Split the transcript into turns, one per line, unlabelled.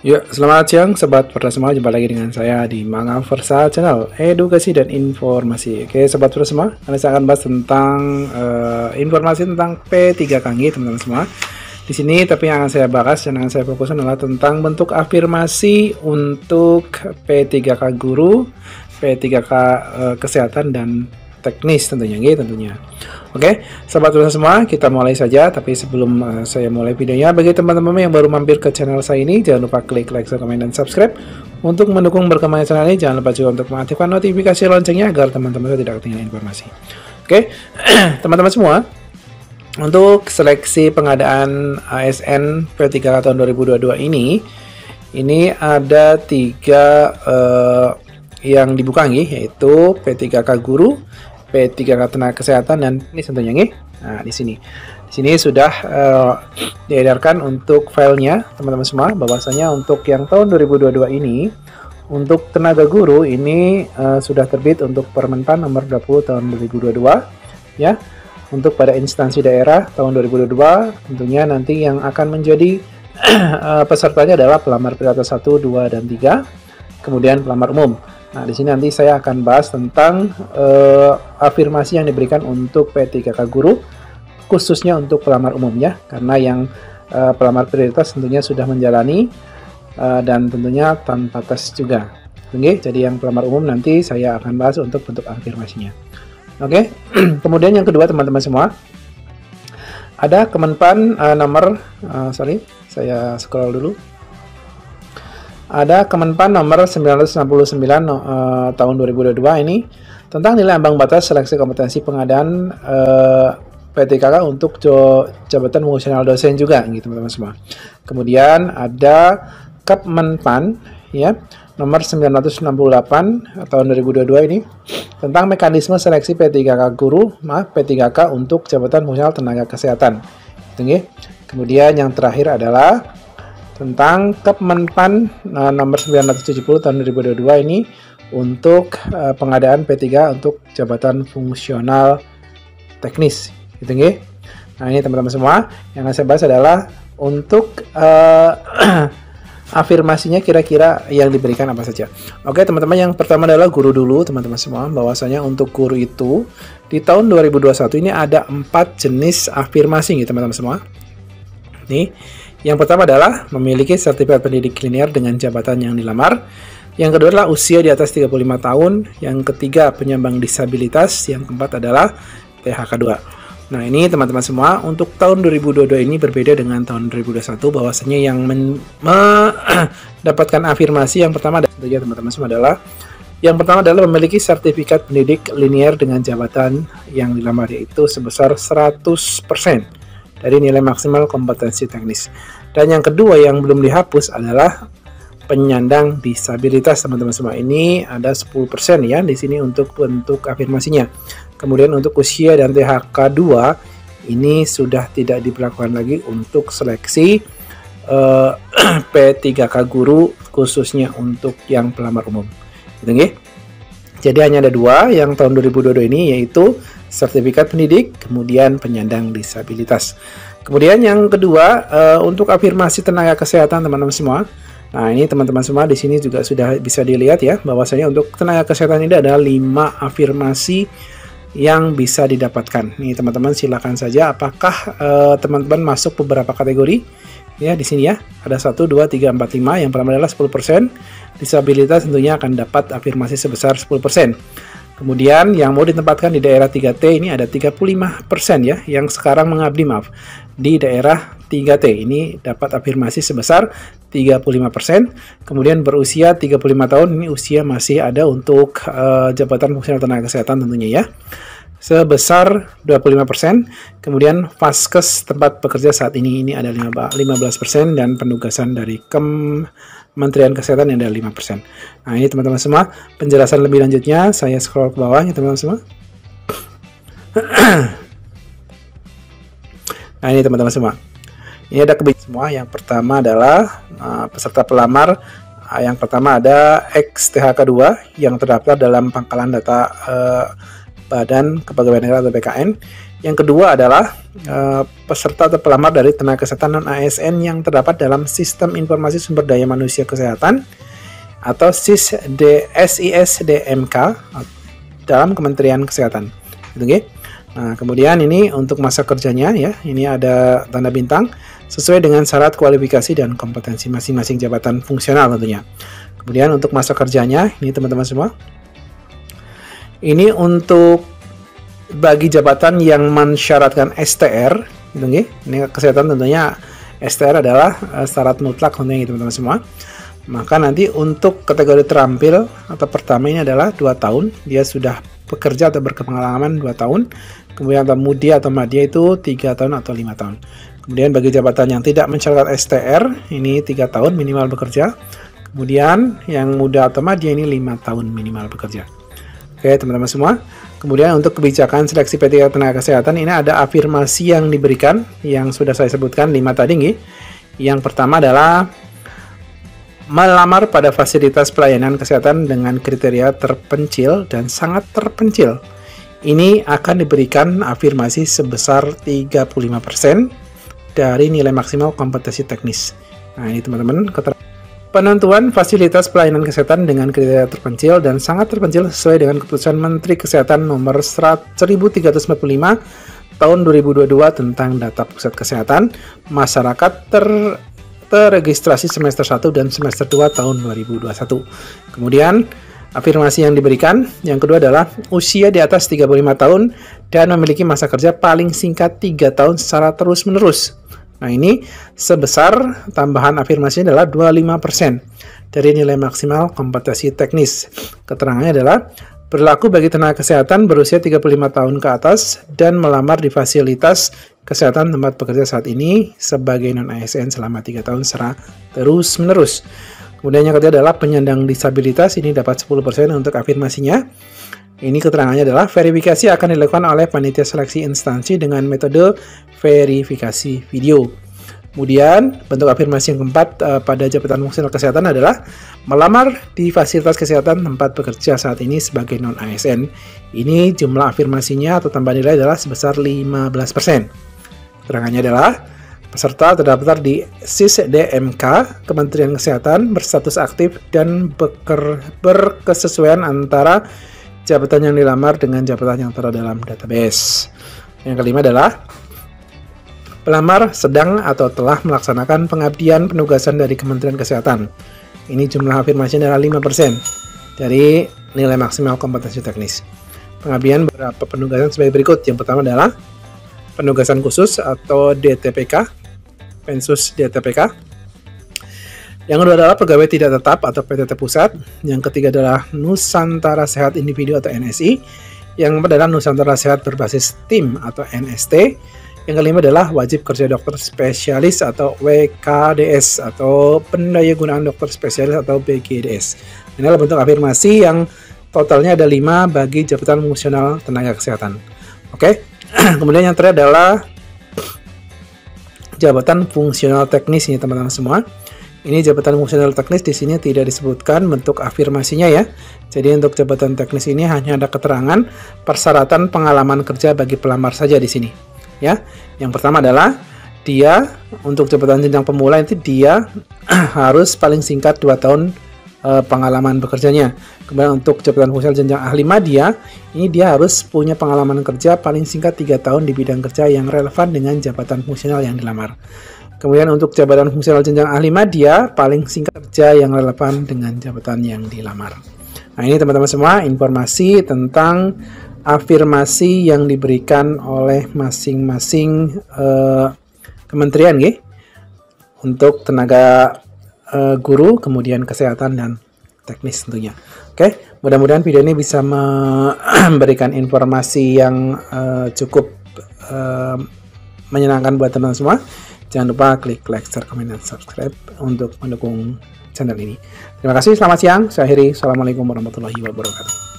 Ya, selamat siang Sobat Versa semua, jumpa lagi dengan saya di Manga Versa Channel Edukasi dan Informasi. Oke Sobat Versa semua, saya akan bahas tentang informasi tentang P3KG teman-teman semua. Di sini tapi yang akan saya bahas dan akan saya fokuskan adalah tentang bentuk afirmasi untuk P3K guru, P3K kesehatan dan teknis tentunya, Oke, Sobat Versa semua, kita mulai saja. Tapi sebelum saya mulai videonya, bagi teman-teman yang baru mampir ke channel saya ini, jangan lupa klik like, komen, dan subscribe. Untuk mendukung berkembangnya channel ini, jangan lupa juga untuk mengaktifkan notifikasi loncengnya agar teman-teman tidak ketinggalan informasi. Oke, teman-teman semua, untuk seleksi pengadaan ASN P3K tahun 2022 ini ada 3 yang dibuka yaitu P3K guru, P3K tenaga kesehatan, dan ini tentunya Nah, di sini sudah diedarkan untuk filenya teman-teman semua, bahwasanya untuk yang tahun 2022 ini untuk tenaga guru ini sudah terbit untuk Permenpan nomor 20 tahun 2022 ya. Untuk pada instansi daerah tahun 2022 tentunya nanti yang akan menjadi pesertanya adalah pelamar prioritas 1, 2, dan 3, kemudian pelamar umum. Nah, di sini nanti saya akan bahas tentang afirmasi yang diberikan untuk P3K guru, khususnya untuk pelamar umum ya, karena yang pelamar prioritas tentunya sudah menjalani dan tentunya tanpa tes juga. Oke, jadi yang pelamar umum nanti saya akan bahas untuk bentuk afirmasinya. Oke, kemudian yang kedua teman-teman semua, ada Kemenpan nomor, saya scroll dulu. Ada Kemenpan nomor 969 tahun 2022 ini tentang nilai ambang batas seleksi kompetensi pengadaan P3K untuk jabatan fungsional dosen juga teman-teman semua. Kemudian ada Kemenpan ya nomor 968 tahun 2022 ini tentang mekanisme seleksi P3K guru, P3K untuk jabatan fungsional tenaga kesehatan. Kemudian yang terakhir adalah tentang Kemenpan nomor 970 tahun 2022 ini untuk pengadaan P3 untuk jabatan fungsional teknis Nah, ini teman-teman semua yang saya bahas adalah untuk afirmasinya kira-kira yang diberikan apa saja. Oke teman-teman, yang pertama adalah guru dulu teman-teman semua, bahwasanya untuk guru itu di tahun 2021 ini ada 4 jenis afirmasi teman-teman semua. Nih, yang pertama adalah memiliki sertifikat pendidik linear dengan jabatan yang dilamar. Yang kedua adalah usia di atas 35 tahun. Yang ketiga penyandang disabilitas. Yang keempat adalah PHK2. Nah, ini teman-teman semua untuk tahun 2022 ini berbeda dengan tahun 2021, bahwasanya yang mendapatkan afirmasi yang pertama tentunya teman-teman semua adalah yang pertama adalah memiliki sertifikat pendidik linear dengan jabatan yang dilamar, yaitu sebesar 100% dari nilai maksimal kompetensi teknis. Dan yang kedua yang belum dihapus adalah penyandang disabilitas teman-teman semua. Ini ada 10% ya di sini untuk bentuk afirmasinya. Kemudian untuk usia dan THK 2 ini sudah tidak diberlakukan lagi untuk seleksi P3K guru, khususnya untuk yang pelamar umum. Jadi hanya ada 2 yang tahun 2022 ini, yaitu sertifikat pendidik, kemudian penyandang disabilitas. Kemudian yang kedua untuk afirmasi tenaga kesehatan teman-teman semua. Nah, ini teman-teman semua di sini juga sudah bisa dilihat ya, bahwasanya untuk tenaga kesehatan ini ada 5 afirmasi yang bisa didapatkan. Nih teman-teman, silakan saja apakah teman-teman masuk beberapa kategori. Ya, di sini ya, ada 1, 2, 3, 4, 5. Yang pertama adalah 10%. Disabilitas tentunya akan dapat afirmasi sebesar 10%. Kemudian yang mau ditempatkan di daerah 3T ini ada 35% ya, yang sekarang mengabdi di daerah 3T ini dapat afirmasi sebesar 35%. Kemudian berusia 35 tahun, ini usia masih ada untuk jabatan fungsional tenaga kesehatan tentunya ya, sebesar 25%. Kemudian vaskes tempat bekerja saat ini ada 15%, dan penugasan dari Kementerian Kesehatan yang ada 5%. Nah, ini teman-teman semua, penjelasan lebih lanjutnya saya scroll ke bawah ya teman-teman semua. Nah, ini teman-teman semua. Ini ada kebijakan semua. Yang pertama adalah peserta pelamar. Yang pertama ada XTHK2 yang terdaftar dalam pangkalan data Badan Kepegawaian Negara atau BKN. Yang kedua adalah peserta atau pelamar dari tenaga kesehatan non-ASN yang terdapat dalam Sistem Informasi Sumber Daya Manusia Kesehatan atau SISDMK dalam Kementerian Kesehatan. Gitu, okay? Nah, kemudian ini untuk masa kerjanya ya, ini ada tanda bintang sesuai dengan syarat kualifikasi dan kompetensi masing-masing jabatan fungsional tentunya. Kemudian untuk masa kerjanya, ini teman-teman semua, ini untuk bagi jabatan yang mensyaratkan STR, gitu, okay? Ini kesehatan tentunya STR adalah syarat mutlak tentunya teman-teman semua. Maka nanti untuk kategori terampil atau pertama ini adalah 2 tahun, dia sudah bekerja atau berpengalaman 2 tahun. Kemudian atau mudia atau madya itu 3 tahun atau 5 tahun. Kemudian bagi jabatan yang tidak mensyaratkan STR, ini 3 tahun minimal bekerja. Kemudian yang muda atau madya ini 5 tahun minimal bekerja. Oke teman-teman semua. Kemudian untuk kebijakan seleksi P3 tenaga kesehatan, ini ada afirmasi yang diberikan, yang sudah saya sebutkan 5 tadi. Yang pertama adalah melamar pada fasilitas pelayanan kesehatan dengan kriteria terpencil dan sangat terpencil. Ini akan diberikan afirmasi sebesar 35% dari nilai maksimal kompetensi teknis. Nah, ini teman-teman, penentuan fasilitas pelayanan kesehatan dengan kriteria terpencil dan sangat terpencil sesuai dengan keputusan Menteri Kesehatan nomor 1345 tahun 2022 tentang data pusat kesehatan masyarakat terregistrasi semester 1 dan semester 2 tahun 2021. Kemudian afirmasi yang diberikan yang kedua adalah usia di atas 35 tahun dan memiliki masa kerja paling singkat 3 tahun secara terus-menerus. Nah, ini sebesar tambahan afirmasinya adalah 25% dari nilai maksimal kompetensi teknis. Keterangannya adalah berlaku bagi tenaga kesehatan berusia 35 tahun ke atas dan melamar di fasilitas kesehatan tempat bekerja saat ini sebagai non-ASN selama 3 tahun secara terus-menerus. Kemudian yang ketiga adalah penyandang disabilitas, ini dapat 10% untuk afirmasinya. Ini keterangannya adalah verifikasi akan dilakukan oleh panitia seleksi instansi dengan metode verifikasi video. Kemudian bentuk afirmasi yang keempat pada jabatan fungsional kesehatan adalah melamar di fasilitas kesehatan tempat bekerja saat ini sebagai non-ASN. Ini jumlah afirmasinya atau tambahan nilai adalah sebesar 15%. Keterangannya adalah peserta terdaftar di SISDMK Kementerian Kesehatan berstatus aktif dan berkesesuaian antara jabatan yang dilamar dengan jabatan yang tertera dalam database. Yang kelima adalah pelamar sedang atau telah melaksanakan pengabdian penugasan dari Kementerian Kesehatan. Ini jumlah afirmasinya adalah 5% dari nilai maksimal kompetensi teknis. Pengabdian beberapa penugasan sebagai berikut. Yang pertama adalah penugasan khusus atau DTPK, Pensus DTPK. Yang kedua adalah pegawai tidak tetap atau PTT Pusat. Yang ketiga adalah Nusantara Sehat Individu atau NSI. Yang keempat adalah Nusantara Sehat Berbasis Tim atau NST. Yang kelima adalah wajib kerja dokter spesialis atau WKDS atau pendayagunaan dokter spesialis atau BGDS. Ini adalah bentuk afirmasi yang totalnya ada 5 bagi jabatan fungsional tenaga kesehatan. Oke. Kemudian yang terakhir adalah jabatan fungsional teknis ini teman-teman semua. Ini jabatan fungsional teknis di sini tidak disebutkan bentuk afirmasinya ya. Jadi untuk jabatan teknis ini hanya ada keterangan persyaratan pengalaman kerja bagi pelamar saja di sini. Ya. Yang pertama adalah dia untuk jabatan jenjang pemula itu dia harus paling singkat 2 tahun pengalaman bekerjanya. Kemudian untuk jabatan fungsional jenjang ahli madya, ini dia harus punya pengalaman kerja paling singkat 3 tahun di bidang kerja yang relevan dengan jabatan fungsional yang dilamar. Kemudian untuk jabatan fungsional jenjang ahli madya, paling singkat kerja yang relevan dengan jabatan yang dilamar. Nah, ini teman-teman semua informasi tentang afirmasi yang diberikan oleh masing-masing kementerian ya, untuk tenaga guru, kemudian kesehatan dan teknis tentunya. Oke, mudah-mudahan video ini bisa memberikan informasi yang cukup menyenangkan buat teman-teman semua. Jangan lupa klik like, share, komen, dan subscribe untuk mendukung channel ini. Terima kasih, selamat siang. Saya akhiri. Assalamualaikum warahmatullahi wabarakatuh.